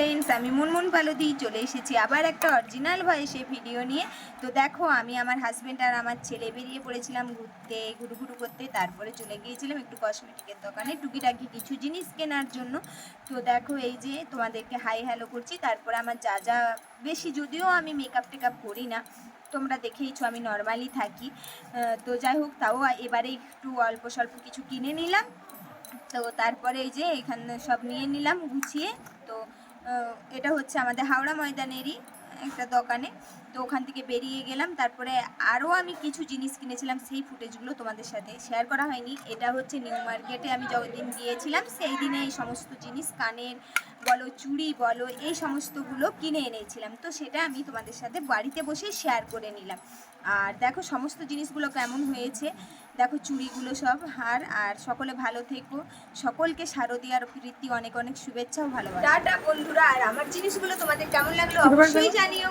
Friends, আমি মুনমুন পালদি চলে এসেছি আবার একটা অরিজিনাল ভয়েসে ভিডিও নিয়ে। তো দেখো, আমি আমার হাজব্যান্ড আর আমার ছেলে বেরিয়ে পড়েছিলাম ঘুরতে, ঘুরু করতে। তারপরে চলে গিয়েছিলাম একটু কসমেটিকের দোকানে টুকিটাকি কিছু জিনিস কেনার জন্য। তো দেখো, এই যে তোমাদেরকে হাই হ্যালো করছি। তারপরে আমার যা যা বেশি, যদিও আমি মেকআপ টেকআপ করি না, তোমরা দেখেইছো আমি নর্মালি থাকি। তো যাই হোক, তাও এবারে একটু অল্প স্বল্প কিছু কিনে নিলাম। তো তারপরে এই যে এখানে সব নিয়ে নিলাম গুছিয়ে। তো এটা হচ্ছে আমাদের হাওড়া ময়দানেরই একটা দোকানে। তো ওখান থেকে বেরিয়ে গেলাম। তারপরে আরও আমি কিছু জিনিস কিনেছিলাম, সেই ফুটেজগুলো তোমাদের সাথে শেয়ার করা হয়নি। এটা হচ্ছে নিউ মার্কেটে আমি যতদিন গিয়েছিলাম সেই দিনে এই সমস্ত জিনিস, কানের বলো, চুড়ি বলো, এই সমস্তগুলো কিনে এনেছিলাম। তো সেটা আমি তোমাদের সাথে বাড়িতে বসে শেয়ার করে নিলাম। আর দেখো সমস্ত জিনিসগুলো কেমন হয়েছে, দেখো চুড়িগুলো সব হার। আর সকলে ভালো থেকো, সকলকে শারদীয়ার প্রীতি অনেক অনেক শুভেচ্ছা ও ভালোবাসা। টাটা বন্ধুরা। আর আমার জিনিসগুলো তোমাদের কেমন লাগলো অবশ্যই জানিও।